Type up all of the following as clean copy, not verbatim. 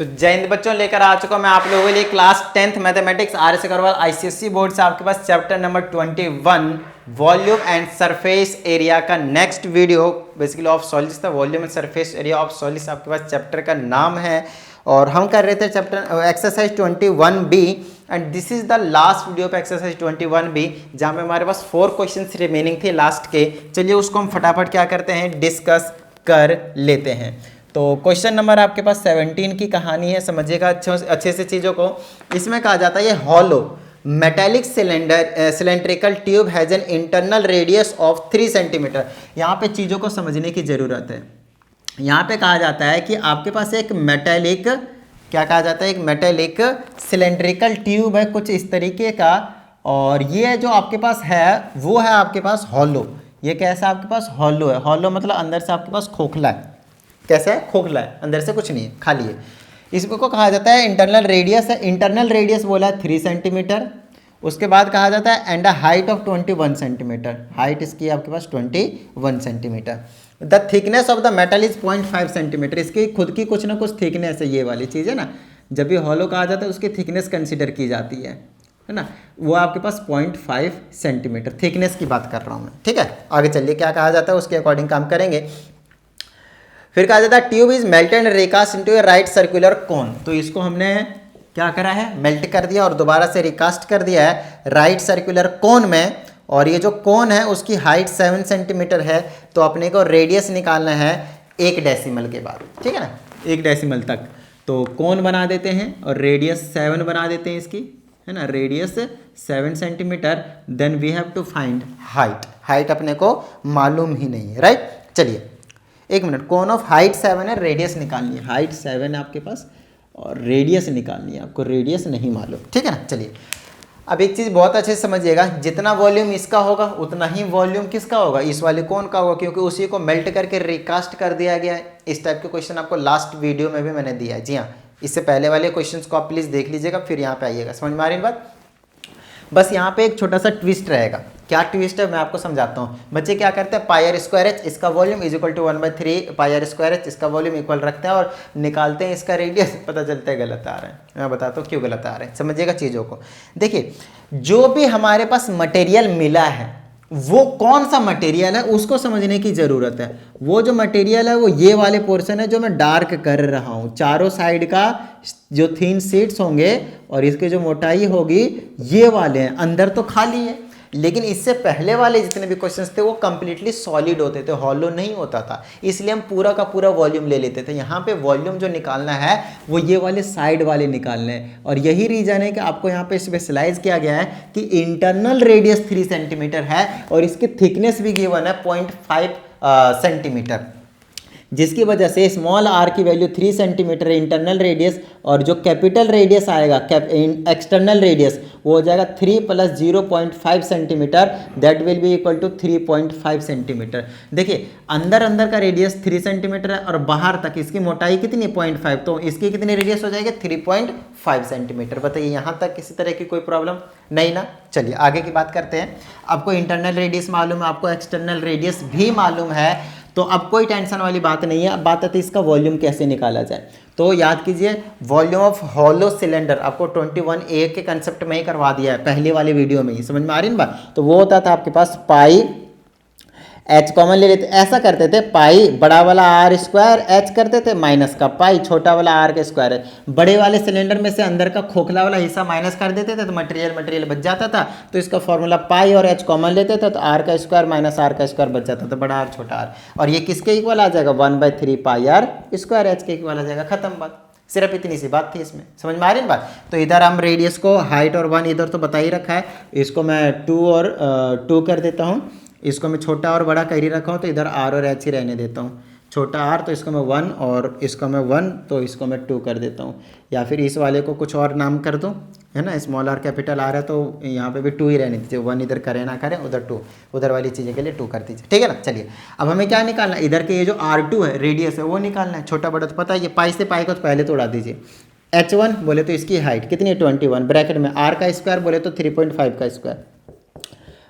तो जय हिंद बच्चों, लेकर आ चुका मैं आप लोगों के लिए class 10th mathematics R S. Aggarwal ICSE board से आपके पास chapter number 21 volume and surface area का next video basically of solids था। Volume and surface area of solids आपके पास चैप्टर का नाम है और हम कर रहे थे chapter exercise 21B and this is the last video पे एक्सरसाइज 21B जहाँ पे हमारे पास 4 क्वेश्चंस रिमेनिंग थे लास्ट के। चलिए उसको हम फटाफट क्या करते हैं, डिस्कस कर लेते हैं। तो क्वेश्चन नंबर आपके पास 17 की कहानी है, समझिएगा अच्छे से चीज़ों को। इसमें कहा जाता है ये hollow metallic cylindrical tube has an internal radius of 3 centimetre. यहाँ पे चीज़ों को समझने की ज़रूरत है। यहाँ पे कहा जाता है कि आपके पास एक मेटेलिक, क्या कहा जाता है, एक मेटेलिक सिलेंड्रिकल ट्यूब है कुछ इस तरीके का, और ये जो आपके पास है वो है आपके पास हॉलो। ये कैसा आपके पास हॉलो है, हॉलो मतलब अंदर से आपके पास खोखला है। कैसा है, खोखला है, अंदर से कुछ नहीं है, खाली है। इसको कहा जाता है इंटरनल रेडियस है। इंटरनल रेडियस बोला है 3 सेंटीमीटर। उसके बाद कहा जाता है and a height of 21 centimetre. Height इसकी आपके पास 21 centimetre. The thickness of the metal is 0.5 centimetre. इसकी खुद की कुछ ना कुछ थिकनेस है, ये वाली चीज़ है ना। जब ये हॉलो कहा जाता है उसकी थिकनेस कंसिडर की जाती है ना। वो आपके पास 0.5 सेंटीमीटर थिकनेस की बात कर रहा हूँ मैं, ठीक है। आगे चलिए क्या कहा जाता है उसके अकॉर्डिंग काम करेंगे। फिर कहा जाता है tube is melted and recast into A right circular cone. तो इसको हमने क्या करा है, मेल्ट कर दिया और दोबारा से रिकास्ट कर दिया है राइट सर्कुलर कोन में। और ये जो कोन है उसकी हाइट 7 सेंटीमीटर है। तो अपने को रेडियस निकालना है 1 डेसिमल के बाद, ठीक है ना, 1 डेसिमल तक। तो कोन बना देते हैं और रेडियस 7 बना देते हैं इसकी, है ना, radius 7 centimetre. Then we have to find height. Height अपने को मालूम ही नहीं है, राइट। चलिए 1 मिनट, कोन ऑफ हाइट 7 है, रेडियस निकालनी है। हाइट 7 है आपके पास और रेडियस निकालनी है आपको, रेडियस नहीं मालूम, ठीक है ना। चलिए अब एक चीज़ बहुत अच्छे से समझिएगा, जितना वॉल्यूम इसका होगा उतना ही वॉल्यूम किसका होगा, इस वाले कोन का होगा, क्योंकि उसी को मेल्ट करके रिकास्ट कर दिया गया है। इस टाइप के क्वेश्चन आपको लास्ट वीडियो में भी मैंने दिया है। जी हाँ, इससे पहले वाले क्वेश्चंस को आप प्लीज़ देख लीजिएगा, फिर यहाँ पे आइएगा। समझ में आ रही बात। बस यहाँ पे एक छोटा सा ट्विस्ट रहेगा। क्या ट्विस्ट है मैं आपको समझाता हूँ। बच्चे क्या करते हैं, पाई आर स्क्वायर एच इसका volume is equal to 1/3 pi R square H इसका वॉल्यूम इक्वल रखते हैं और निकालते हैं इसका रेडियस। पता चलता है गलत आ रहा है। मैं बताता हूँ क्यों गलत आ रहा है, समझिएगा चीज़ों को। देखिए जो भी हमारे पास मटेरियल मिला है वो कौन सा मटेरियल है उसको समझने की ज़रूरत है। वो जो मटेरियल है वो ये वाले पोर्शन है जो मैं डार्क कर रहा हूँ। चारों साइड का जो थिन शीट्स होंगे और इसकी जो मोटाई होगी ये वाले हैं, अंदर तो खाली है। लेकिन इससे पहले वाले जितने भी क्वेश्चंस थे वो कंप्लीटली सॉलिड होते थे, हॉलो नहीं होता था। इसलिए हम पूरा का पूरा वॉल्यूम ले लेते थे। यहाँ पे वॉल्यूम जो निकालना है वो ये वाले साइड वाले निकालने हैं। और यही रीजन है कि आपको यहाँ पे स्पेशलाइज किया गया है कि इंटरनल रेडियस 3 सेंटीमीटर है और इसकी थिकनेस भी गिवन है 0.5 सेंटीमीटर, जिसकी वजह से स्मॉल आर की वैल्यू 3 सेंटीमीटर है इंटरनल रेडियस, और जो कैपिटल रेडियस आएगा एक्सटर्नल रेडियस वो हो जाएगा 3 + 0.5 centimetre, that will be equal to 3.5 centimetre. देखिए अंदर का रेडियस 3 सेंटीमीटर है और बाहर तक इसकी मोटाई कितनी, 0.5, तो इसकी कितनी रेडियस हो जाएगी 3.5 सेंटीमीटर। बताइए यहाँ तक किसी तरह की कोई प्रॉब्लम नहीं ना। चलिए आगे की बात करते हैं। आपको इंटरनल रेडियस मालूम है, आपको एक्सटर्नल रेडियस भी मालूम है, तो अब कोई टेंशन वाली बात नहीं है। अब बात आती है इसका वॉल्यूम कैसे निकाला जाए। तो याद कीजिए वॉल्यूम ऑफ हॉलो सिलेंडर आपको 21A के कंसेप्ट में ही करवा दिया है पहले वाले वीडियो में ही, समझ में आ रही है बात। तो वो होता था आपके पास पाई एच कॉमन ले लेते, ऐसा करते थे पाई बड़ा वाला आर स्क्वायर एच करते थे माइनस का पाई छोटा वाला आर के स्क्वायर है। बड़े वाले सिलेंडर में से अंदर का खोखला वाला हिस्सा माइनस कर देते थे तो मटेरियल बच जाता था। तो इसका फॉर्मूला पाई और एच कॉमन लेते थे तो आर का स्क्वायर माइनस आर का स्क्वायर बच जाता था, बड़ा आर छोटा आर। और ये किसके इक्वल आ जाएगा, 1/3 पाई आर स्क्वायर एच के इक्वल आ जाएगा। खत्म बात, सिर्फ इतनी सी बात थी इसमें, समझ में आ रही है बात। तो इधर हम रेडियस को हाइट और 1 इधर तो बता ही रखा है, इसको मैं 2 और 2 कर देता हूँ। इसको मैं छोटा और बड़ा कर ही रखा हूँ तो इधर आर और एच ही रहने देता हूँ। छोटा आर तो इसको मैं 1 और इसको मैं 1 तो इसको मैं 2 कर देता हूँ। या फिर इस वाले को कुछ और नाम कर दूँ, है ना, स्मॉल आर कैपिटल आर है तो यहाँ पे भी 2 ही रहने दीजिए। 1 इधर करें ना करें, उधर 2, उधर वाली चीज़ें के लिए 2 कर दीजिए, ठीक है ना। चलिए अब हमें क्या निकालना है, इधर के ये जो R2 है रेडियस है वो निकालना है। छोटा बड़ा तो पता है, ये पाई से पाई को तो पहले तो उड़ा दीजिए। H1 बोले तो इसकी हाइट कितनी है 21, ब्रैकेट में आर का स्क्वायर बोले तो 3.5 का स्क्वायर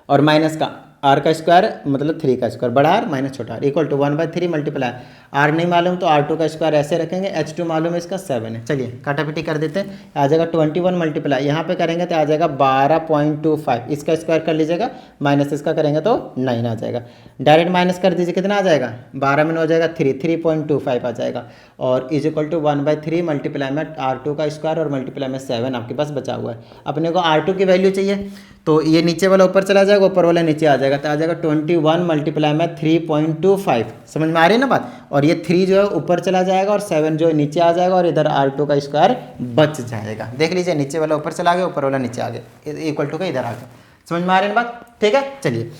और माइनस का आर का स्क्वायर मतलब 3 का स्क्वायर, बड़ा आर माइनस छोटा R equal to 1/3 multiply R नहीं मालूम तो R2 का स्क्वायर ऐसे रखेंगे, H2 मालूम है इसका 7 है। चलिए काटापिटी कर देते हैं, आ जाएगा 21 मल्टीप्लाई यहाँ पे करेंगे तो आ जाएगा 12.25, इसका स्क्वायर कर लीजिएगा, माइनस इसका करेंगे तो 9 आ जाएगा। डायरेक्ट माइनस कर दीजिए, कितना आ जाएगा 12 में हो जाएगा 3.25 आ जाएगा, और इज इक्वल टू 1/3 मल्टीप्लाई में R2 का स्क्वायर और मल्टीप्लाई में 7 आपके पास बचा हुआ है। अपने को R2 की वैल्यू चाहिए तो ये नीचे वाला ऊपर चला जाएगा, ऊपर वाला नीचे आ जाएगा, तो आ जाएगा 21 मल्टीप्लाई में 3.25। समझ में आ रही है ना बात। और ये 3 जो है ऊपर चला जाएगा और 7 जो है नीचे आ जाएगा, और इधर R2 का स्क्वायर बच जाएगा। देख लीजिए नीचे वाला ऊपर चला गया, ऊपर वाला नीचे आ गया, इक्वल टू का इधर आ गया। समझ में आ रही है ना बात, ठीक है। चलिए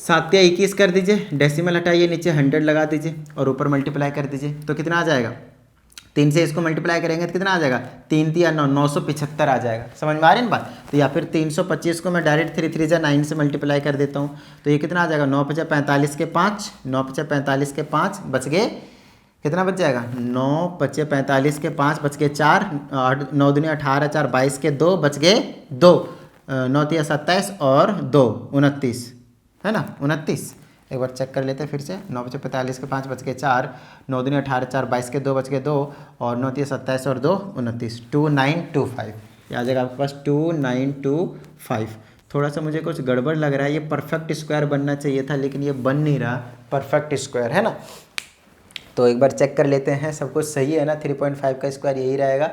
7 या 21 कर दीजिए, डेसिमल हटाइए, नीचे 100 लगा दीजिए और ऊपर मल्टीप्लाई कर दीजिए, तो कितना आ जाएगा 3 से इसको मल्टीप्लाई करेंगे तो कितना आ जाएगा 3 3 9 975 आ जाएगा। समझ में आ रही है ना बात। तो या फिर 325 को मैं डायरेक्ट 3 3 9 से मल्टीप्लाई कर देता हूँ, तो ये कितना आ जाएगा 9 5 45 के 5, 9 5 45 के 5 बच गए, कितना बच जाएगा 9 5 45 के 5 बच गए 4, 9 दूनी 18 4 22 के 2 बच गए 2, 9 3 27 और 2 29 है ना 29। एक बार चेक कर लेते हैं फिर से, 9 5 45 के 5 बच गए 4, 9 दूनी 18 4 22 के 2 बच गए 2, और 9 3 27 और 2 29, 2925 ये आ जाएगा आपके पास 2925। थोड़ा सा मुझे कुछ गड़बड़ लग रहा है, ये परफेक्ट स्क्वायर बनना चाहिए था लेकिन ये बन नहीं रहा परफेक्ट स्क्वायर, है ना। तो एक बार चेक कर लेते हैं, सब कुछ सही है ना, 3.5 का स्क्वायर यही रहेगा,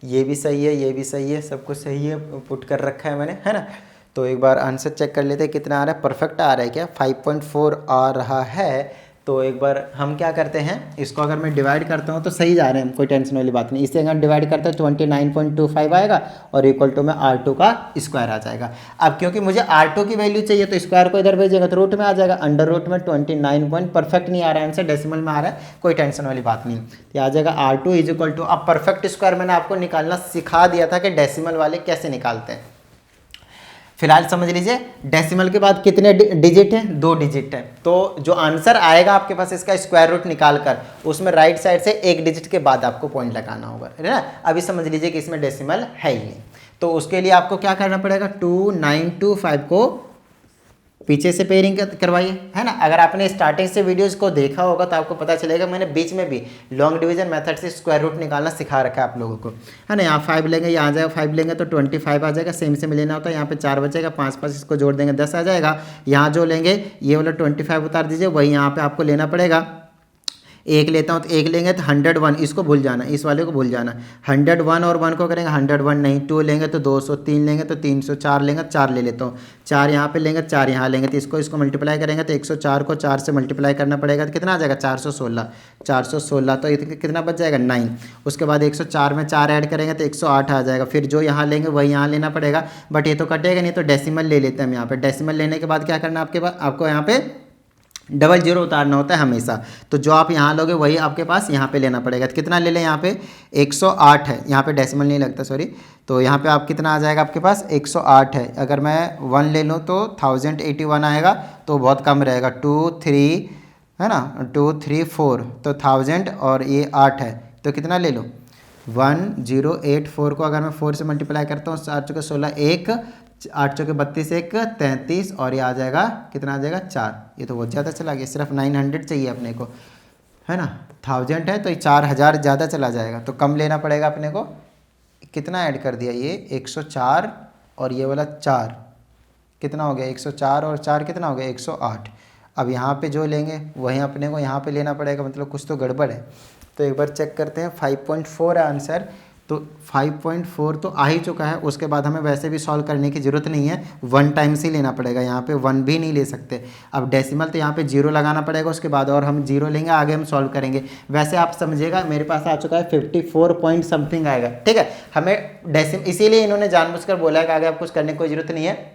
ये भी सही है, ये भी सही है, सब कुछ सही है, पुट कर रखा है मैंने, है ना। तो एक बार आंसर चेक कर लेते हैं कितना आ रहा है, परफेक्ट आ रहा है क्या, 5.4 आ रहा है। तो एक बार हम क्या करते हैं, इसको अगर मैं डिवाइड करता हूँ तो सही जा रहे हैं, कोई टेंशन वाली बात नहीं। इसे अगर डिवाइड करते हैं 29.25 आएगा और इक्वल टू में R2 का स्क्वायर आ जाएगा। अब क्योंकि मुझे R2 की वैल्यू चाहिए तो स्क्वायर को इधर भेजेगा तो रूट में आ जाएगा, अंडर रूट में 29 पॉइंट, परफेक्ट नहीं आ रहा है आंसर, डेसिमल में आ रहा है, कोई टेंशन वाली बात नहीं। तो आ जाएगा R2 इज इक्वल टू, अब परफेक्ट स्क्वायर मैंने आपको निकालना सिखा दिया था कि डेसिमल वाले कैसे निकालते हैं। फिलहाल समझ लीजिए डेसिमल के बाद कितने डिजिट हैं, 2 डिजिट हैं, तो जो आंसर आएगा आपके पास इसका स्क्वायर रूट निकाल कर उसमें राइट साइड से 1 डिजिट के बाद आपको पॉइंट लगाना होगा, है ना। अभी समझ लीजिए कि इसमें डेसिमल है ही नहीं, तो उसके लिए आपको क्या करना पड़ेगा, 2925 को पीछे से पेयरिंग करवाइए, है ना। अगर आपने स्टार्टिंग से वीडियोस को देखा होगा तो आपको पता चलेगा मैंने बीच में भी लॉन्ग डिवीजन मेथड से स्क्वायर रूट निकालना सिखा रखा है आप लोगों को, है ना। यहाँ 5 लेंगे, यहाँ आ जाएगा 5 लेंगे तो 25 आ जाएगा, सेम से लेना होता है, यहाँ पे 4 बचेगा, 5 5 इसको जोड़ देंगे 10 आ जाएगा। यहाँ जो लेंगे ये वाला 25 उतार दीजिए, वही यहाँ पे आपको लेना पड़ेगा। 1 लेता हूँ तो 1 लेंगे तो 101, इसको भूल जाना, इस वाले को भूल जाना, 101 और 1 को करेंगे 101 नहीं, 2 लेंगे तो 200, 3 लेंगे तो 300, 4 लेंगे 4 ले लेता हूँ, 4 यहाँ पे लेंगे 4 यहाँ लेंगे, तो इसको मल्टीप्लाई करेंगे तो 104 को 4 से मल्टीप्लाई करना पड़ेगा तो कितना आ जाएगा 416, 416 तो कितना बच जाएगा 9। उसके बाद 104 में 4 ऐड करेंगे तो 108 आ जाएगा, फिर जो यहाँ लेंगे वही यहाँ लेना पड़ेगा, बट ये तो कटेगा नहीं, तो डेसिमल ले लेते हैं हम यहाँ पे। डेसिमल लेने के बाद क्या करना आपके पास, आपको यहाँ पे 00 उतारना होता है हमेशा, तो जो आप यहाँ लोगे वही आपके पास यहाँ पे लेना पड़ेगा। तो कितना ले लें, यहाँ पे 108 है, यहाँ पे डेसिमल नहीं लगता सॉरी, तो यहाँ पे आप कितना आ जाएगा आपके पास 108 है। अगर मैं 1 ले लूँ तो 1081 आएगा, तो बहुत कम रहेगा, 2 3 है ना, 2 3 4 तो 1000 और ये 8 है, तो कितना ले लो 1084 को अगर मैं 4 से मल्टीप्लाई करता हूँ 4 चौके 16 1, 8 चौके 32 1 33 और ये आ जाएगा कितना आ जाएगा 4। ये तो बहुत ज़्यादा चला गया, सिर्फ 900 चाहिए अपने को, है ना। 1000 है तो ये 4000 ज़्यादा चला जाएगा, तो कम लेना पड़ेगा अपने को। कितना ऐड कर दिया, ये 104 और ये वाला 4 कितना हो गया 104 और 4 कितना हो गया 108। अब यहाँ पे जो लेंगे वहीं अपने को यहाँ पे लेना पड़ेगा, मतलब कुछ तो गड़बड़ है। तो एक बार चेक करते हैं, 5.4 है आंसर, तो 5.4 तो आ ही चुका है। उसके बाद हमें वैसे भी सॉल्व करने की ज़रूरत नहीं है, 1 टाइम्स ही लेना पड़ेगा, यहाँ पे 1 भी नहीं ले सकते। अब डेसिमल तो यहाँ पे 0 लगाना पड़ेगा, उसके बाद और हम 0 लेंगे, आगे हम सॉल्व करेंगे। वैसे आप समझिएगा मेरे पास आ चुका है 54 पॉइंट समथिंग आएगा, ठीक है। हमें डेसिमल इसीलिए इन्होंने जानबूझकर बोला है कि आगे आप कुछ करने की कोई ज़रूरत नहीं है,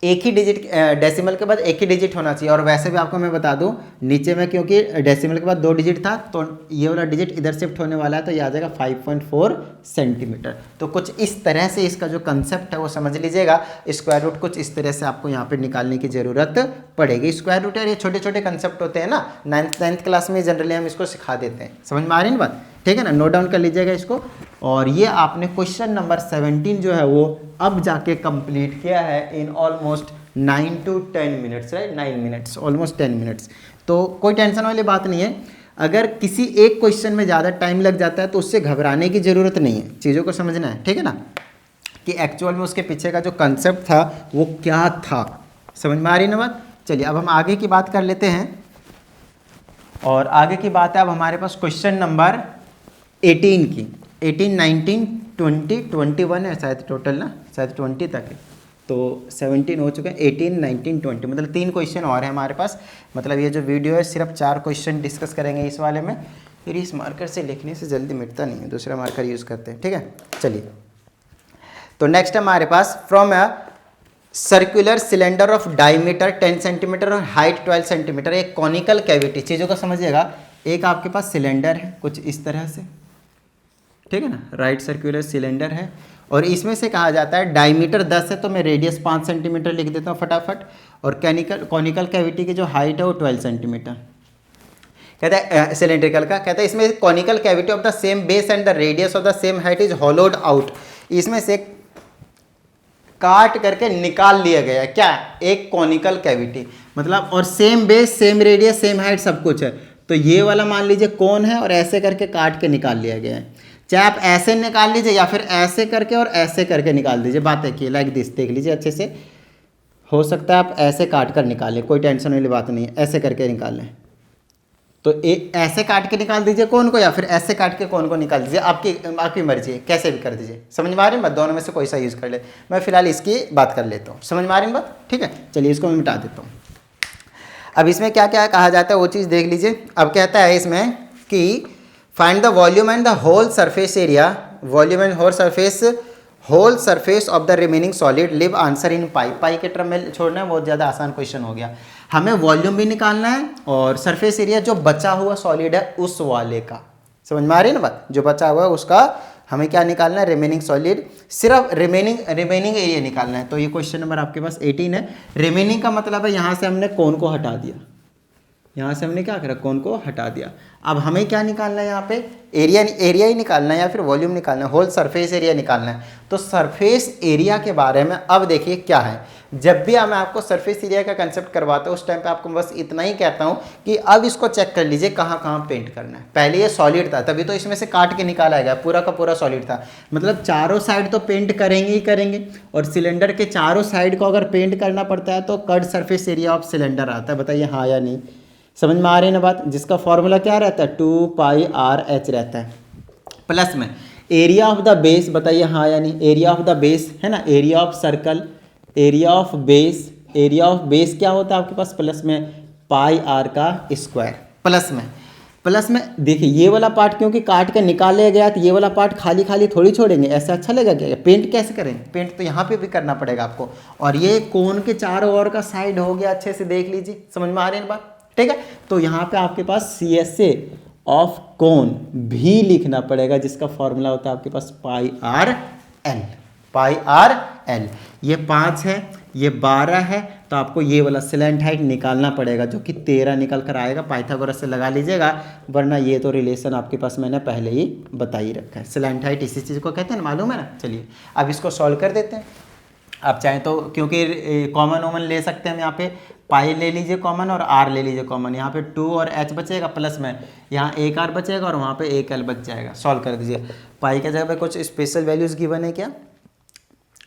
एक ही डिजिट डेसिमल के बाद एक ही डिजिट होना चाहिए। और वैसे भी आपको मैं बता दूं नीचे में, क्योंकि डेसिमल के बाद 2 डिजिट था तो ये वाला डिजिट इधर शिफ्ट होने वाला है, तो ये आ जाएगा 5.4 सेंटीमीटर। तो कुछ इस तरह से इसका जो कंसेप्ट है वो समझ लीजिएगा। स्क्वायर रूट कुछ इस तरह से आपको यहाँ पे निकालने की ज़रूरत पड़ेगी। स्क्वायर रूट यार ये छोटे छोटे कंसेप्ट होते हैं ना, 9th क्लास में जनरली हम इसको सिखा देते हैं। समझ में आ रही है बात, ठीक है ना, नोट डाउन कर लीजिएगा इसको। और ये आपने क्वेश्चन नंबर 17 जो है वो अब जाके कंप्लीट किया है in almost 9 to 10 minutes, right, 9 minutes, almost 10 minutes. तो कोई टेंशन वाली बात नहीं है। अगर किसी एक क्वेश्चन में ज़्यादा टाइम लग जाता है तो उससे घबराने की ज़रूरत नहीं है, चीज़ों को समझना है, ठीक है ना, कि एक्चुअल में उसके पीछे का जो कंसेप्ट था वो क्या था। समझ में आ रही ना बात। चलिए अब हम आगे की बात कर लेते हैं, और आगे की बात है अब हमारे पास क्वेश्चन नंबर 18 की। 18, 19, 20, 21 है शायद टोटल ना, शायद 20 तक है, तो 17 हो चुके हैं, 18, 19, 20, मतलब 3 क्वेश्चन और हैं हमारे पास। मतलब ये जो वीडियो है सिर्फ 4 क्वेश्चन डिस्कस करेंगे इस वाले में। फिर इस मार्कर से लिखने से जल्दी मिटता नहीं है, दूसरा मार्कर यूज़ करते हैं, ठीक है। चलिए तो नेक्स्ट हमारे पास from a circular cylinder of diameter 10 centimetre और हाइट 12 सेंटीमीटर, एक कॉनिकल कैविटी, चीज़ों को समझिएगा। एक आपके पास सिलेंडर है कुछ इस तरह से, ठीक है ना, राइट सर्कुलर सिलेंडर है, और इसमें से कहा जाता है डायमीटर 10 है तो मैं रेडियस 5 सेंटीमीटर लिख देता हूँ फटाफट, और कॉनिकल कैविटी की जो हाइट है वो 12 सेंटीमीटर। कहता है सिलेंड्रिकल का, कहता है इसमें conical cavity of the same base and the radius of the same height is होलोड out, इसमें से काट करके निकाल लिया गया है क्या, एक कॉनिकल कैविटी, मतलब, और same base same radius same height सब कुछ है। तो ये वाला मान लीजिए कौन है, और ऐसे करके काट के निकाल लिया गया है। चाहे आप ऐसे निकाल लीजिए या फिर ऐसे करके और ऐसे करके निकाल दीजिए, बात है कि लाइक दिस, देख लीजिए अच्छे से, हो सकता है आप ऐसे काट कर निकालें, कोई टेंशन वाली बात नहीं है, ऐसे करके निकालें। तो ऐसे काट के निकाल दीजिए कौन को, या फिर ऐसे काट के कौन को निकाल दीजिए, आपकी मर्जी है, कैसे भी कर दीजिए। समझ में आ रही है बात, दोनों में से कोई सा यूज़ कर ले। मैं फिलहाल इसकी बात कर लेता हूँ, समझ में आ रही है बात, ठीक है। चलिए इसको मैं मिटा देता हूँ। अब इसमें क्या क्या कहा जाता है वो चीज़ देख लीजिए। अब कहता है इसमें कि find the volume and the whole surface area, volume and whole surface of the remaining solid, leave answer in pi. Pi के टर्म में छोड़ना है, बहुत ज़्यादा आसान क्वेश्चन हो गया। हमें वॉल्यूम भी निकालना है और सरफेस एरिया जो बचा हुआ सॉलिड है उस वाले का, समझ में आ रही है ना बात, जो बचा हुआ है उसका हमें क्या निकालना है, रिमेनिंग सॉलिड, सिर्फ रिमेनिंग एरिया निकालना है। तो ये क्वेश्चन नंबर आपके पास 18 है। रिमेनिंग का मतलब है यहाँ से हमने कौन को हटा दिया, यहाँ से हमने क्या करा, कौन को हटा दिया। अब हमें क्या निकालना है यहाँ पे, एरिया ही निकालना है या फिर वॉल्यूम निकालना है, होल सरफेस एरिया निकालना है। तो सरफेस एरिया के बारे में अब देखिए क्या है, जब भी मैं आपको सरफेस एरिया का कंसेप्ट करवाता हूँ उस टाइम पे आपको बस इतना ही कहता हूँ कि अब इसको चेक कर लीजिए कहाँ कहाँ पेंट करना है। पहले ये सॉलिड था तभी तो इसमें से काट के निकाला गया, पूरा का पूरा सॉलिड था, मतलब चारों साइड तो पेंट करेंगे ही करेंगे, और सिलेंडर के चारों साइड को अगर पेंट करना पड़ता है तो cut surface area of cylinder आता है। बताइए हाँ या नहीं, समझ में आ रही है ना बात, जिसका फॉर्मूला क्या रहता है, 2πr/h रहता है, प्लस में एरिया ऑफ द बेस, बताइए हाँ या नहीं, एरिया ऑफ द बेस है ना, area of circle, area of base क्या होता है आपके पास, प्लस में πr का स्क्वायर, प्लस में देखिए ये वाला पार्ट क्योंकि काट के निकाला गया तो ये वाला पार्ट खाली खाली थोड़ी छोड़ेंगे, ऐसा अच्छा लगेगा क्या, पेंट कैसे करेंगे, पेंट तो यहाँ पे भी करना पड़ेगा आपको। और ये कोन के चारों ओर का साइड हो गया, अच्छे से देख लीजिए, समझ में आ रही है बात, ठीक है। तो यहाँ पे आपके पास CSA ऑफ कोन भी लिखना पड़ेगा, जिसका फॉर्मूला होता है आपके पास πr/l। ये 5 है, ये 12 है, तो आपको ये वाला स्लैंट हाइट निकालना पड़ेगा जो कि 13 निकल कर आएगा। पाइथागोरस से लगा लीजिएगा, वरना ये तो रिलेशन आपके पास मैंने पहले ही बता ही रखा है। स्लैंट हाइट इसी चीज़ को कहते हैं, मालूम है ना। चलिए अब इसको सॉल्व कर देते हैं। आप चाहें तो क्योंकि कॉमन ले सकते हैं हम, यहाँ पे पाई ले लीजिए कॉमन और r ले लीजिए कॉमन, यहाँ पे 2 और h बचेगा, प्लस में यहाँ एक r बचेगा और वहाँ पे एक l बच जाएगा। सॉल्व कर दीजिए। पाई के जगह पे कुछ स्पेशल वैल्यूज़ गिवन है क्या,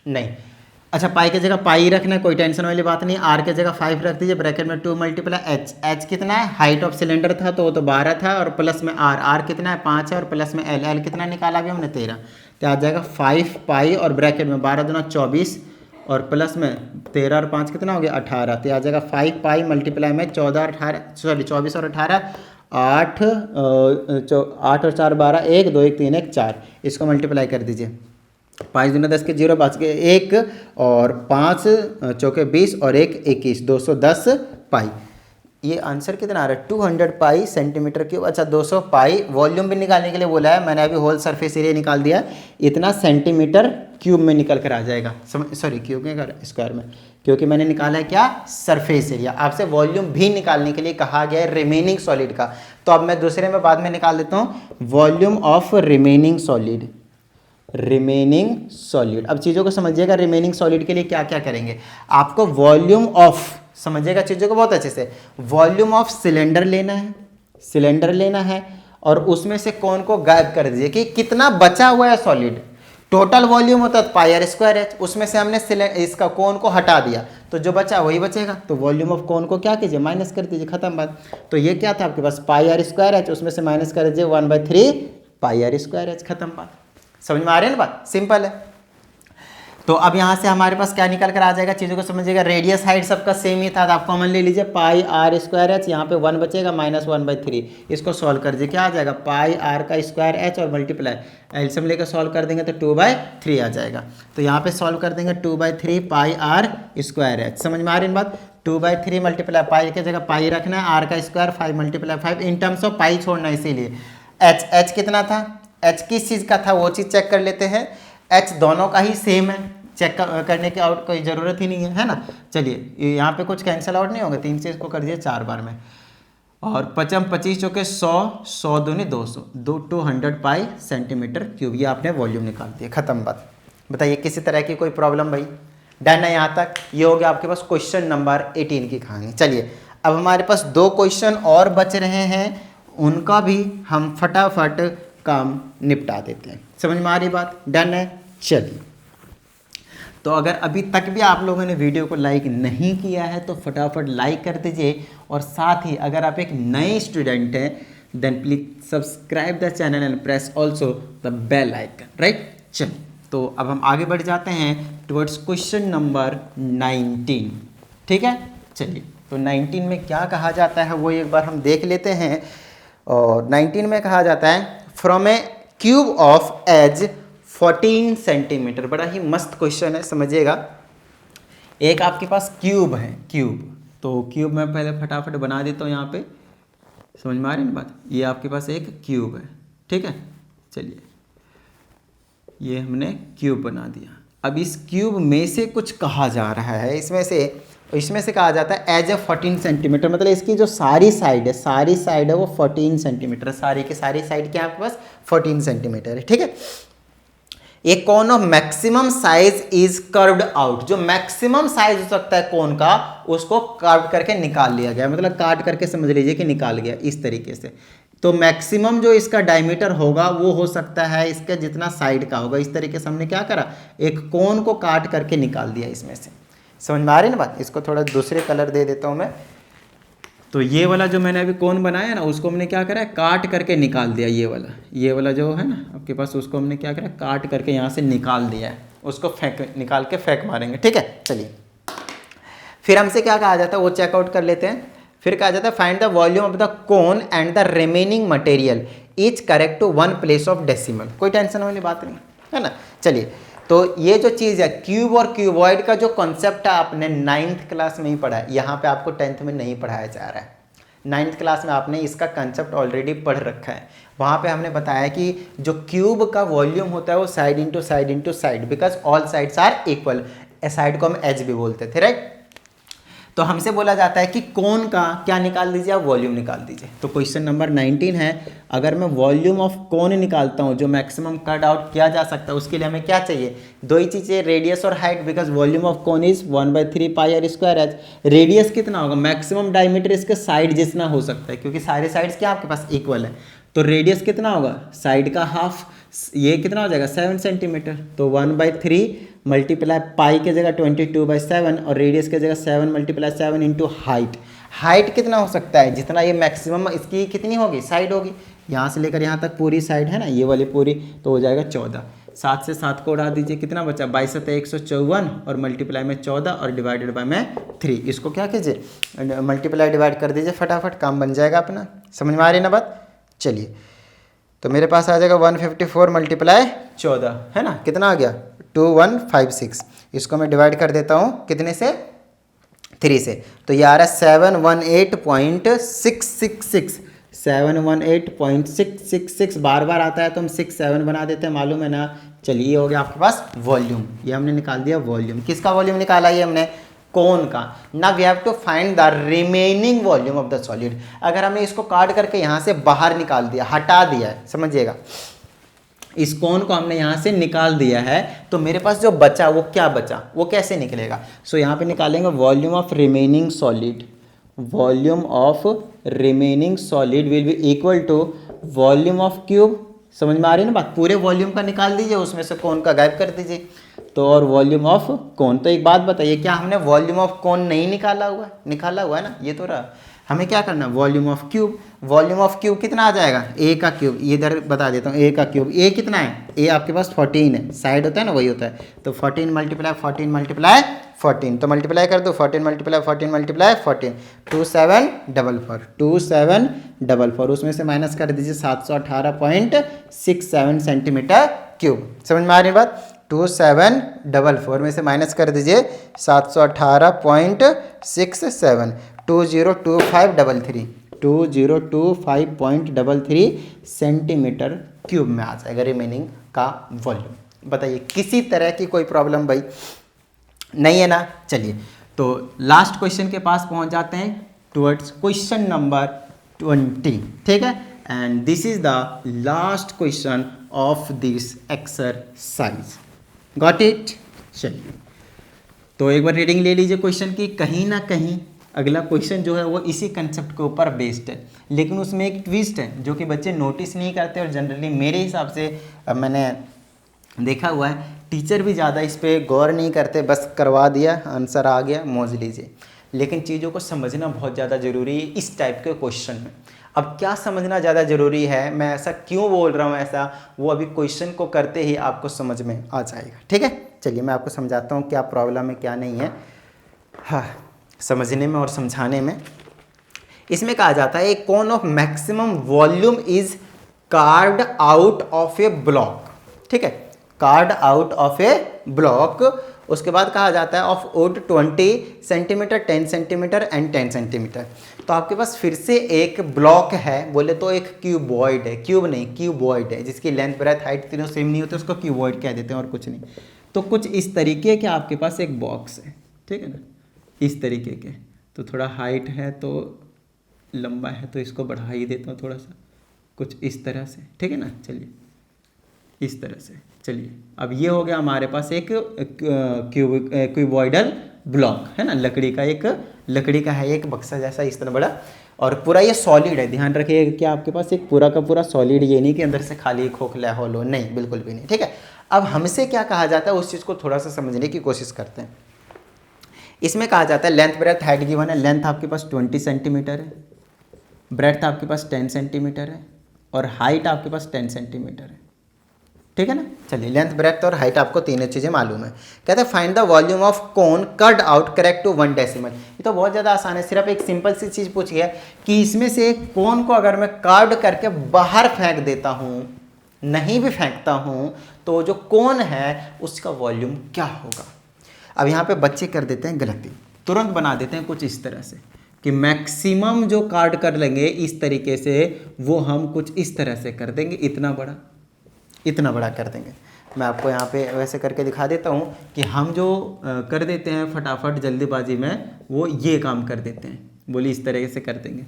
नहीं, अच्छा पाई के जगह पाई रखना है, कोई टेंशन वाली बात नहीं। r के जगह 5 रख दीजिए, ब्रैकेट में 2 × h कितना है, हाइट ऑफ सिलेंडर था तो वो तो 12 था, और प्लस में r कितना है 5 है, और प्लस में l कितना निकाला अभी हमने 13, तो आ जाएगा 5 पाई और ब्रैकेट में 12 दूना 24 और प्लस में 13 और 5 कितना हो गया 18, तो आ जाएगा 5 पाई मल्टीप्लाई में 24 और 18 8 और 4 12, 1 2 1 3 1 4, इसको मल्टीप्लाई कर दीजिए। 5 दूना 10 के 0 बच गए 1 और 5 चौके 20 और 1 21, 210 पाई। ये आंसर कितना आ रहा है 200 पाई सेंटीमीटर क्यूब। अच्छा 200 पाई वॉल्यूम भी निकालने के लिए बोला है मैंने, अभी होल सरफेस एरिया निकाल दिया, इतना सेंटीमीटर क्यूब में निकल कर आ जाएगा, सॉरी क्यूब में स्क्वायर में, क्योंकि मैंने निकाला है क्या सरफेस एरिया। आपसे वॉल्यूम भी निकालने के लिए कहा गया है रिमेनिंग सॉलिड का, तो अब मैं दूसरे में बाद में निकाल देता हूँ volume of remaining solid. Remaining solid. अब चीज़ों को समझिएगा, रिमेनिंग सॉलिड के लिए क्या क्या करेंगे। आपको वॉल्यूम ऑफ, समझिएगा चीज़ों को बहुत अच्छे से, वॉल्यूम ऑफ सिलेंडर लेना है, सिलेंडर लेना है और उसमें से कौन को गायब कर दीजिए कि कितना बचा हुआ है सॉलिड। टोटल वॉल्यूम होता है पाई आर स्क्वायर एच, उसमें से हमने इसका कोन को हटा दिया तो जो बचा वही बचेगा, तो वॉल्यूम ऑफ कोन को क्या कीजिए, माइनस कर दीजिए, खत्म बात। तो ये क्या था आपके पास, पाई आर स्क्वायर एच, उसमें से माइनस कर दीजिए 1/3 पाई आर स्क्वायर एच, खत्म बात। समझ में आ रही है ना बात, सिंपल है। तो अब यहाँ से हमारे पास क्या निकल कर आ जाएगा, चीज़ों को समझिएगा, रेडियस हाइट सबका सेम ही था तो आप कॉमन ले लीजिए पाई आर स्क्वायर एच, यहाँ पे 1 बचेगा माइनस 1/3, इसको सॉल्व कर दीजिए, क्या आ जाएगा, पाई आर का स्क्वायर एच और मल्टीप्लाई एलसीएम लेकर सॉल्व कर देंगे तो 2/3 आ जाएगा। तो यहाँ पे सॉल्व कर देंगे 2/3 पाई आर स्क्वायर एच। समझ में आ रही है बात, 2/3 मल्टीप्लाई पाई की जगह पाई रखना है, आर का स्क्वायर 5 × 5 इन टर्म्स ऑफ पाई छोड़ना है, इसीलिए एच कितना था, एच किस चीज़ का था वो चीज़ चेक कर लेते हैं। एच दोनों का ही सेम है, चेक करने की आउट कोई ज़रूरत ही नहीं है ना। चलिए यहाँ पे कुछ कैंसिल आउट नहीं होगा, 3 से इसको कर दिए 4 बार में, और 55 25 चौके 100, 100 दूनी 200, 200 पाई सेंटीमीटर क्यूब, ये आपने वॉल्यूम निकाल दिया, खत्म बात। बताइए किसी तरह की कोई प्रॉब्लम भाई, डन है यहाँ तक। ये हो गया आपके पास क्वेश्चन नंबर 18 की कहानी। चलिए अब हमारे पास 2 क्वेश्चन और बच रहे हैं, उनका भी हम फटाफट काम निपटा देते हैं। समझ में आ रही बात, डन है। चलिए तो अगर अभी तक भी आप लोगों ने वीडियो को लाइक नहीं किया है तो फटाफट लाइक कर दीजिए, और साथ ही अगर आप एक नए स्टूडेंट हैं then please subscribe the channel and press also the bell icon, right. चलिए तो अब हम आगे बढ़ जाते हैं टुवर्ड्स क्वेश्चन नंबर 19, ठीक है। चलिए तो 19 में क्या कहा जाता है वो एक बार हम देख लेते हैं। और 19 में कहा जाता है from a cube of edge 14 centimetre. बड़ा ही मस्त क्वेश्चन है, समझिएगा। एक आपके पास क्यूब है, क्यूब, तो क्यूब मैं पहले फटाफट बना देता हूँ यहाँ पे, समझ में आ रही है बात। ये आपके पास एक क्यूब है, ठीक है। चलिए ये हमने क्यूब बना दिया। अब इस क्यूब में से कुछ कहा जा रहा है, इसमें से कहा जाता है एज ए 14 सेंटीमीटर, मतलब इसकी जो सारी साइड है वो 14 सेंटीमीटर, सारी की सारी साइड क्या है आपके पास 14 सेंटीमीटर है, ठीक है। एक cone of maximum size is curved out, जो मैक्सिमम साइज हो सकता है कोन का उसको कर्व करके निकाल लिया गया, मतलब काट करके समझ लीजिए कि निकाल गया इस तरीके से। तो मैक्सिमम जो इसका डायमीटर होगा वो हो सकता है इसका जितना साइड का होगा। इस तरीके से हमने क्या करा, एक कोन को काट करके निकाल दिया इसमें से। समझ में आ रही है ना बात। इसको थोड़ा दूसरे कलर दे देता हूँ मैं। तो ये वाला जो मैंने अभी कोन बनाया ना उसको हमने क्या करा, काट करके निकाल दिया। ये वाला जो है ना आपके पास, उसको हमने क्या करा, काट करके यहाँ से निकाल दिया है, उसको निकाल के फेंक मारेंगे, ठीक है। चलिए फिर हमसे क्या कहा जाता है वो चेकआउट कर लेते हैं। फिर कहा जाता है find the volume of the cone and the remaining material is correct to 1 place of decimal. कोई टेंशन वाली बात नहीं है ना। चलिए तो ये जो चीज़ है क्यूब और क्यूबॉइड का जो कॉन्सेप्ट है आपने 9th क्लास में ही पढ़ा है, यहाँ पे आपको 10th में नहीं पढ़ाया जा रहा है। 9th क्लास में आपने इसका कंसेप्ट ऑलरेडी पढ़ रखा है। वहाँ पे हमने बताया कि जो क्यूब का वॉल्यूम होता है वो side into side into side, because all sides are equal, side को हम एच भी बोलते थे, राइट। तो हमसे बोला जाता है कि कोन का क्या निकाल दीजिए, आप वॉल्यूम निकाल दीजिए। तो क्वेश्चन नंबर 19 है, अगर मैं वॉल्यूम ऑफ कोन निकालता हूँ जो मैक्सिमम कट आउट किया जा सकता है, उसके लिए हमें क्या चाहिए, 2 ही चीज़ें, रेडियस और height, because volume of cone is 1/3 pi R square H. Radius कितना होगा, मैक्सिमम डायमीटर इसके साइड जितना हो सकता है, क्योंकि सारे साइड्स क्या आपके पास इक्वल है। तो रेडियस कितना होगा, साइड का हाफ, ये कितना हो जाएगा 7 सेंटीमीटर। तो 1/3 मल्टीप्लाई पाई के जगह 22/7 और रेडियस के जगह 7 × 7 इंटू हाइट। हाइट कितना हो सकता है, जितना ये मैक्सिमम इसकी कितनी होगी, साइड होगी, यहाँ से लेकर यहाँ तक पूरी साइड है ना, ये वाली पूरी, तो हो जाएगा 14। 7 से 7 को उड़ा दीजिए, कितना बचा, 22 × 154 और मल्टीप्लाई में 14 और डिवाइडेड बाय में 3। इसको क्या कीजिए, मल्टीप्लाई डिवाइड कर दीजिए, फटाफट काम बन जाएगा अपना। समझ में आ रही है ना बात। चलिए तो मेरे पास आ जाएगा 154 × 14 है ना, कितना आ गया 2156। इसको मैं डिवाइड कर देता हूँ कितने से, 3 से, तो ये आ रहा है 718.666। 718.666 बार बार आता है तो हम 6 7 बना देते हैं, मालूम है ना। चलिए ये हो गया आपके पास वॉल्यूम, ये हमने निकाल दिया वॉल्यूम। किसका वॉल्यूम निकाला ये हमने, कोन का। ना we have to find the remaining volume of the solid. अगर हमने इसको काट करके यहाँ से बाहर निकाल दिया, हटा दिया है, समझिएगा इस कोण को हमने यहाँ से निकाल दिया है, तो मेरे पास जो बचा वो क्या बचा, वो कैसे निकलेगा। सो यहाँ पे निकालेंगे volume of remaining solid, volume of remaining solid will be equal to volume of cube. समझ में आ रही है ना बात, पूरे वॉल्यूम का निकाल दीजिए, उसमें से कोण का गायब कर दीजिए, तो और वॉल्यूम ऑफ कोण। तो एक बात बताइए, क्या हमने वॉल्यूम ऑफ कोण नहीं निकाला हुआ है? निकाला हुआ है ना, ये तो रहा। हमें क्या करना है, volume of cube. Volume of cube कितना आ जाएगा, ए का क्यूब, ये इधर बता देता हूँ, ए का क्यूब। ए कितना है, ए आपके पास 14 है, साइड होता है ना वही होता है, तो 14 मल्टीप्लाई 14 मल्टीप्लाई 14, तो मल्टीप्लाई कर दो 14 मल्टीप्लाई 14 मल्टीप्लाई 14, 2744, 2744, उसमें से माइनस कर दीजिए 718.67 सेंटीमीटर क्यूब। समझ में आ रही बात, 2744 में से माइनस कर दीजिए 718.67, 202533, 2025.33 सेंटीमीटर क्यूब में आ जाएगा रिमेनिंग का वॉल्यूम। बताइए किसी तरह की कोई प्रॉब्लम भाई नहीं है ना। चलिए तो लास्ट क्वेश्चन के पास पहुंच जाते हैं, टुवर्ड्स क्वेश्चन नंबर 20, ठीक है। And this is the last question of this exercise, got it. चलिए तो एक बार रीडिंग ले लीजिए क्वेश्चन की, कहीं ना कहीं अगला क्वेश्चन जो है वो इसी कंसेप्ट के ऊपर बेस्ड है, लेकिन उसमें एक ट्विस्ट है जो कि बच्चे नोटिस नहीं करते, और जनरली मेरे हिसाब से मैंने देखा हुआ है टीचर भी ज़्यादा इस पर गौर नहीं करते, बस करवा दिया आंसर आ गया मौज लीजिए। लेकिन चीज़ों को समझना बहुत ज़्यादा ज़रूरी है इस टाइप के क्वेश्चन में। अब क्या समझना ज़्यादा ज़रूरी है, मैं ऐसा क्यों बोल रहा हूँ ऐसा, वो अभी क्वेश्चन को करते ही आपको समझ में आ जाएगा, ठीक है। चलिए मैं आपको समझाता हूँ क्या प्रॉब्लम है क्या नहीं है, हाँ, समझने में और समझाने में। इसमें कहा जाता है एक cone of maximum volume is called out of A block, ठीक है, card out of A block. उसके बाद कहा जाता है of would 20 centimetre 10 centimetre and 10 centimetre. तो आपके पास फिर से एक ब्लॉक है, बोले तो एक क्यूबॉइड है, क्यूब नहीं क्यूबॉइड है, जिसकी लेंथ ब्रेथ हाइट तीनों सेम नहीं होते, उसको क्यूबॉइड कह देते हैं और कुछ नहीं। तो कुछ इस तरीके के आपके पास एक बॉक्स है, ठीक है ना, इस तरीके के। तो थोड़ा हाइट है तो लंबा है तो इसको बढ़ा ही देता हूँ थोड़ा सा, कुछ इस तरह से, ठीक है ना। चलिए इस तरह से, चलिए अब ये हो गया हमारे पास एक क्यूबॉइडल ब्लॉक है ना, लकड़ी का है एक बक्सा जैसा इस तरह बड़ा, और पूरा ये सॉलिड है। ध्यान रखिएगा कि आपके पास एक पूरा का पूरा सॉलिड, ये नहीं कि अंदर से खाली खोखला होलो, नहीं बिल्कुल भी नहीं, ठीक है। अब हमसे क्या कहा जाता है उस चीज़ को थोड़ा सा समझने की कोशिश करते हैं। इसमें कहा जाता है लेंथ ब्रेथ हाइट गिवन है, लेंथ आपके पास 20 सेंटीमीटर है, ब्रेथ आपके पास 10 सेंटीमीटर है, और हाइट आपके पास 10 सेंटीमीटर है, ठीक है ना। चलिए लेंथ ब्रेथ और हाइट आपको तीनों चीज़ें मालूम है। कहते हैं find the volume of cone cut out correct to 1 decimal. ये तो बहुत ज़्यादा आसान है, सिर्फ एक सिंपल सी चीज़ पूछी है कि इसमें से एक कोन को अगर मैं कार्ड करके बाहर फेंक देता हूँ, नहीं भी फेंकता हूँ, तो जो कोन है उसका वॉल्यूम क्या होगा। अब यहाँ पे बच्चे कर देते हैं गलती, तुरंत बना देते हैं कुछ इस तरह से कि मैक्सिमम जो कार्ड कर लेंगे इस तरीके से, वो हम कुछ इस तरह से कर देंगे, इतना बड़ा कर देंगे। मैं आपको यहाँ पे वैसे करके दिखा देता हूँ कि हम जो कर देते हैं फटाफट जल्दीबाजी में, वो ये काम कर देते हैं, बोली इस तरह से कर देंगे।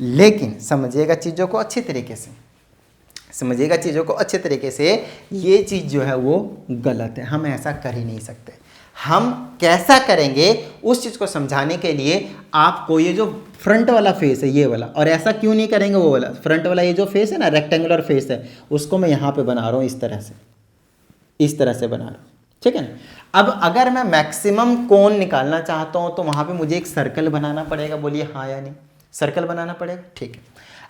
लेकिन समझिएगा चीज़ों को अच्छी तरीके से, समझिएगा चीज़ों को अच्छे तरीके से, ये चीज़ जो है वो गलत है, हम ऐसा कर ही नहीं सकते। हम कैसा करेंगे उस चीज़ को समझाने के लिए आपको ये जो फ्रंट वाला फेस है ये वाला, और ऐसा क्यों नहीं करेंगे वो वाला फ्रंट वाला, ये जो फेस है ना रेक्टेंगुलर फेस है, उसको मैं यहाँ पे बना रहा हूँ इस तरह से, इस तरह से बना रहा हूँ, ठीक है ना। अब अगर मैं मैक्सिमम कोण निकालना चाहता हूँ तो वहाँ पे मुझे एक सर्कल बनाना पड़ेगा, बोलिए हाँ या नहीं, सर्कल बनाना पड़ेगा, ठीक है।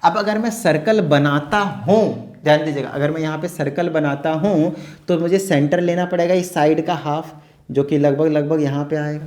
अब अगर मैं सर्कल बनाता हूँ, ध्यान दीजिएगा, अगर मैं यहाँ पे सर्कल बनाता हूँ तो मुझे सेंटर लेना पड़ेगा इस साइड का हाफ, जो कि लगभग यहाँ पे आएगा।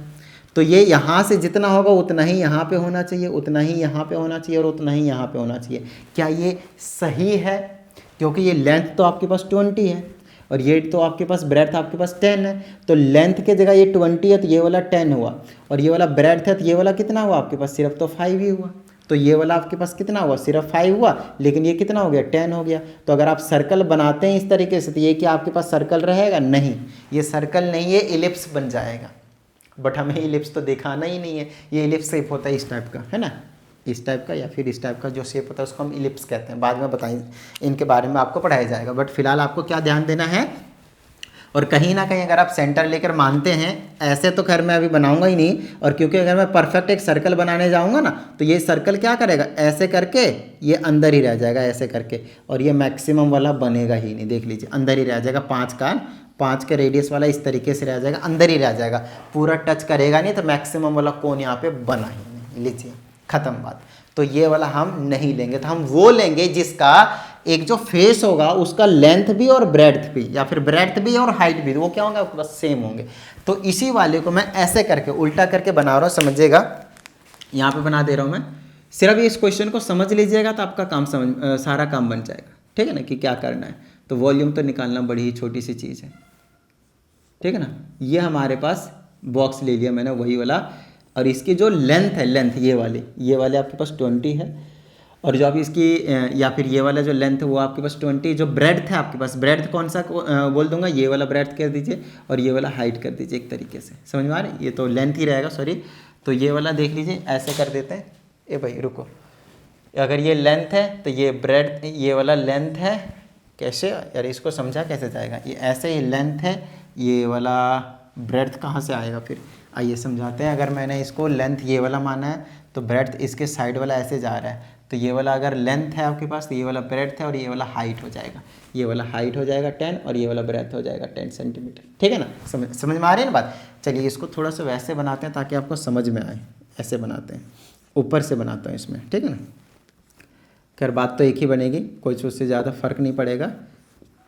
तो ये यहाँ से जितना होगा उतना ही यहाँ पे होना चाहिए, उतना ही यहाँ पे होना चाहिए, और उतना ही यहाँ पे होना चाहिए। क्या ये सही है? क्योंकि ये लेंथ तो आपके पास 20 है और ये तो आपके पास ब्रेड्थ आपके पास 10 है, तो लेंथ के जगह ये 20 है तो ये वाला 10 हुआ, और ये वाला ब्रेड्थ है तो ये वाला कितना हुआ आपके पास, सिर्फ तो 5 ही हुआ। तो ये वाला आपके पास कितना हुआ, सिर्फ 5 हुआ, लेकिन ये कितना हो गया, 10 हो गया। तो अगर आप सर्कल बनाते हैं इस तरीके से तो ये क्या आपके पास सर्कल रहेगा? नहीं, ये सर्कल नहीं, ये इलिप्स बन जाएगा। बट हमें इलिप्स तो दिखाना ही नहीं है, ये इलिप्स शेप होता है इस टाइप का, है ना। इस टाइप का या फिर इस टाइप का जो शेप होता है उसको हम इलिप्स कहते हैं। बाद में बताएंगे, इनके बारे में आपको पढ़ाया जाएगा, बट फिलहाल आपको क्या ध्यान देना है, और कहीं ना कहीं अगर आप सेंटर लेकर मानते हैं, ऐसे तो खैर मैं अभी बनाऊंगा ही नहीं, और क्योंकि अगर मैं परफेक्ट एक सर्कल बनाने जाऊंगा ना तो ये सर्कल क्या करेगा, ऐसे करके ये अंदर ही रह जाएगा ऐसे करके, और ये मैक्सिमम वाला बनेगा ही नहीं, देख लीजिए अंदर ही रह जाएगा, 5 का रेडियस वाला इस तरीके से रह जाएगा, अंदर ही रह जाएगा, पूरा टच करेगा नहीं, तो मैक्सिमम वाला कोन यहाँ पे बना ही नहीं, लीजिए खत्म बात। तो ये वाला हम नहीं लेंगे, तो हम वो लेंगे जिसका एक जो फेस होगा उसका लेंथ भी और ब्रेड्थ भी, या फिर ब्रेड्थ भी और हाइट भी, वो क्या होंगे आपके पास, सेम होंगे। तो इसी वाले को मैं ऐसे करके उल्टा करके बना रहा हूँ, समझिएगा, यहाँ पे बना दे रहा हूँ मैं। सिर्फ इस क्वेश्चन को समझ लीजिएगा तो आपका काम सारा काम बन जाएगा, ठीक है ना, कि क्या करना है। तो वॉल्यूम तो निकालना बड़ी ही छोटी सी चीज़ है, ठीक है ना। ये हमारे पास बॉक्स ले लिया मैंने वही वाला, और इसकी जो लेंथ है, लेंथ ये वाले आपके पास 20 है, और जो आप इसकी या फिर ये वाला जो लेंथ है वो आपके पास 20, जो ब्रेड्थ है आपके पास, ब्रेड्थ कौन सा बोल दूंगा, ये वाला ब्रेड्थ कर दीजिए, और ये वाला हाइट कर दीजिए एक तरीके से, समझ में आ रहा है, ये तो लेंथ ही रहेगा, सॉरी। तो ये वाला देख लीजिए, ऐसे कर देते हैं, ए भाई रुको, अगर ये लेंथ है तो ये ब्रेड्थ, ये वाला लेंथ है, कैसे यार इसको समझा कैसे जाएगा, ये ऐसे ही लेंथ है, ये वाला ब्रेड्थ कहाँ से आएगा फिर, आइए समझाते हैं। अगर मैंने इसको लेंथ ये वाला माना है तो ब्रेड्थ इसके साइड वाला ऐसे जा रहा है, तो ये वाला अगर लेंथ है आपके पास तो ये वाला ब्रेड्थ है, और ये वाला हाइट हो जाएगा, ये वाला हाइट हो जाएगा 10 और ये वाला ब्रेड्थ हो जाएगा 10 सेंटीमीटर, ठीक है ना। समझ में आ रही है ना बात। चलिए इसको थोड़ा सा वैसे बनाते हैं ताकि आपको समझ में आए, ऐसे बनाते हैं, ऊपर से बनाता हूँ इसमें, ठीक है ना। खैर बात तो एक ही बनेगी, कोई उससे ज़्यादा फर्क नहीं पड़ेगा,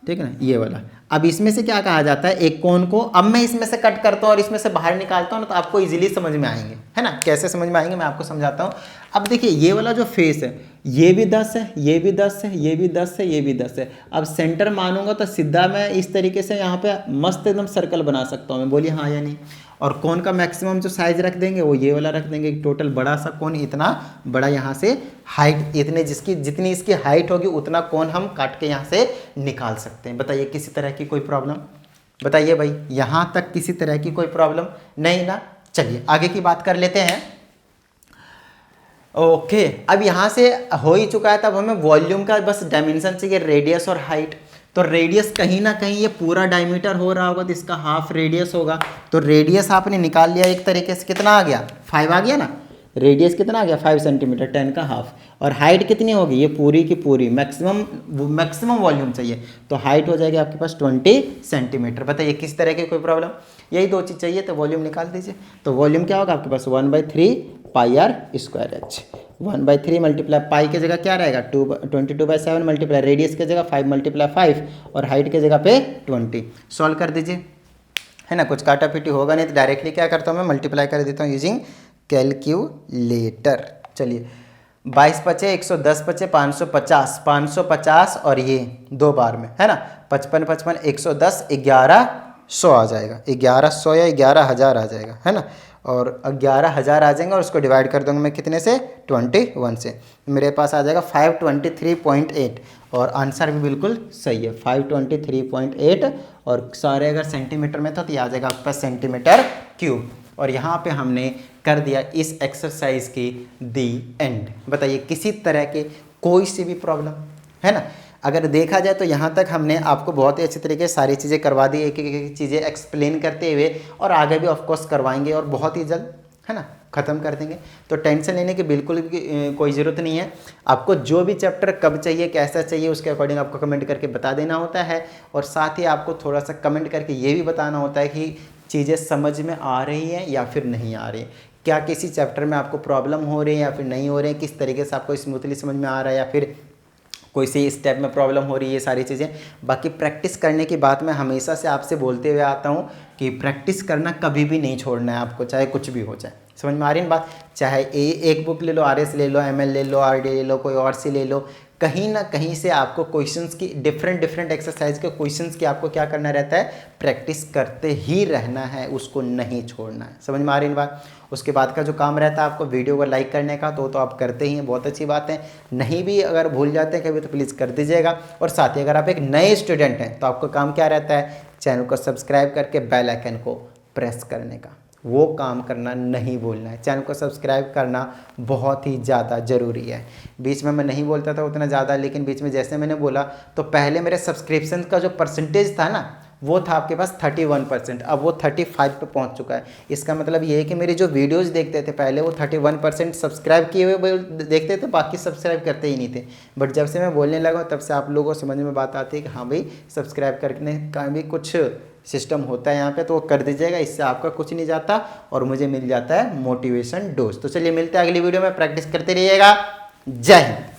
ठीक है ना। ये वाला, अब इसमें से क्या कहा जाता है, एक कोन को, अब मैं इसमें से कट करता हूँ और इसमें से बाहर निकालता हूँ ना, तो आपको इजीली समझ में आएंगे, है ना। कैसे समझ में आएंगे मैं आपको समझाता हूँ। अब देखिए ये वाला जो फेस है, ये भी 10 है, ये भी 10 है, ये भी 10 है, ये भी 10 है। अब सेंटर मानूंगा तो सीधा मैं इस तरीके से यहाँ पे मस्त एकदम सर्कल बना सकता हूँ मैं, बोलिए हाँ या नहीं। और कोन का मैक्सिमम जो साइज रख देंगे वो ये वाला रख देंगे, टोटल बड़ा सा कोन, इतना बड़ा यहाँ से हाइट, इतने जितनी इसकी हाइट होगी उतना कोन हम काट के यहाँ से निकाल सकते हैं। बताइए किसी तरह की कोई प्रॉब्लम, बताइए भाई, यहाँ तक किसी तरह की कोई प्रॉब्लम नहीं ना। चलिए आगे की बात कर लेते हैं। ओके, अब यहाँ से हो ही चुका है, तब हमें वॉल्यूम का बस डायमेंशन चाहिए, रेडियस और हाइट। तो रेडियस कहीं ना कहीं ये पूरा डायमीटर हो रहा होगा तो इसका हाफ रेडियस होगा, तो रेडियस आपने निकाल लिया एक तरीके से, कितना आ गया, 5 आ गया ना। रेडियस कितना आ गया, 5 सेंटीमीटर, 10 का हाफ। और हाइट कितनी होगी, ये पूरी की पूरी, मैक्सिमम वॉल्यूम चाहिए, तो हाइट हो जाएगी आपके पास 20 सेंटीमीटर। बताइए किस तरह की कोई प्रॉब्लम, यही दो चीज़ चाहिए, तो वॉल्यूम निकाल दीजिए। तो वॉल्यूम क्या होगा आपके पास, 1/3 pi R square H. 1/3 multiply pi की जगह क्या रहेगा, 22/7 मल्टीप्लाई रेडियस की जगह 5 × 5 और हाइट की जगह पे 20। सॉल्व कर दीजिए, है ना, कुछ काटा पीटी होगा नहीं, तो डायरेक्टली क्या करता हूँ मैं, मल्टीप्लाई कर देता हूँ यूजिंग कैलकुलेटर। चलिए 22 पचे 110 पचे 550, 550 और ये 2 बार में, है ना, 55 55 110, 1100 आ जाएगा, 1100 या 11,000 आ जाएगा, है ना। और 11,000 आ जाएंगे और उसको डिवाइड कर दूंगा मैं कितने से, 21 से, मेरे पास आ जाएगा 523.8, और आंसर भी बिल्कुल सही है, 523.8, और सारे अगर सेंटीमीटर में था तो ये आ जाएगा आपके पास सेंटीमीटर क्यूब। और यहाँ पे हमने कर दिया इस एक्सरसाइज की दी एंड। बताइए किसी तरह के कोई सी भी प्रॉब्लम है ना। अगर देखा जाए तो यहाँ तक हमने आपको बहुत ही अच्छी तरीके से सारी चीज़ें करवा दी, एक एक चीज़ें एक्सप्लेन करते हुए, और आगे भी ऑफकोर्स करवाएंगे और बहुत ही जल्द, है ना, ख़त्म कर देंगे। तो टेंशन लेने की बिल्कुल भी कोई ज़रूरत नहीं है। आपको जो भी चैप्टर कब चाहिए, कैसा चाहिए, उसके अकॉर्डिंग आपको कमेंट करके बता देना होता है, और साथ ही आपको थोड़ा सा कमेंट करके ये भी बताना होता है कि चीज़ें समझ में आ रही हैं या फिर नहीं आ रही, क्या किसी चैप्टर में आपको प्रॉब्लम हो रही है या फिर नहीं हो रही है, किस तरीके से आपको स्मूथली समझ में आ रहा है या फिर कोई सी स्टेप में प्रॉब्लम हो रही है, ये सारी चीज़ें। बाकी प्रैक्टिस करने की बात मैं हमेशा से आपसे बोलते हुए आता हूँ कि प्रैक्टिस करना कभी भी नहीं छोड़ना है आपको, चाहे कुछ भी हो जाए। समझ में आ रही है बात, चाहे एक बुक ले लो, RS ले लो, ML ले लो, RD ले लो, कोई और सी ले लो, कहीं ना कहीं से आपको क्वेश्चंस की डिफरेंट एक्सरसाइज के क्वेश्चंस की आपको क्या करना रहता है, प्रैक्टिस करते ही रहना है, उसको नहीं छोड़ना है। समझ में आ रही है बात। उसके बाद का जो काम रहता है आपको वीडियो को लाइक करने का, तो आप करते ही हैं, बहुत अच्छी बात है। नहीं भी अगर भूल जाते हैं कभी तो प्लीज़ कर दीजिएगा। और साथ ही अगर आप एक नए स्टूडेंट हैं तो आपको काम क्या रहता है, चैनल को सब्सक्राइब करके बेल आइकन को प्रेस करने का। वो काम करना नहीं भूलना है। चैनल को सब्सक्राइब करना बहुत ही ज़्यादा ज़रूरी है। बीच में मैं नहीं बोलता था उतना ज़्यादा, लेकिन बीच में जैसे मैंने बोला तो पहले मेरे सब्सक्रिप्शन का जो परसेंटेज था ना वो था आपके पास 31%, अब वो 35 पे पहुंच चुका है। इसका मतलब ये है कि मेरी जो वीडियोस देखते थे पहले वो 31% सब्सक्राइब किए हुए देखते थे, बाकी सब्सक्राइब करते ही नहीं थे। बट जब से मैं बोलने लगा तब से आप लोगों को समझ में बात आती है कि हाँ भाई सब्सक्राइब करने का भी कुछ सिस्टम होता है यहाँ पे, तो वो कर दीजिएगा। इससे आपका कुछ नहीं जाता और मुझे मिल जाता है मोटिवेशन डोज। तो चलिए मिलते हैं अगली वीडियो में, प्रैक्टिस करते रहिएगा। जय हिंद।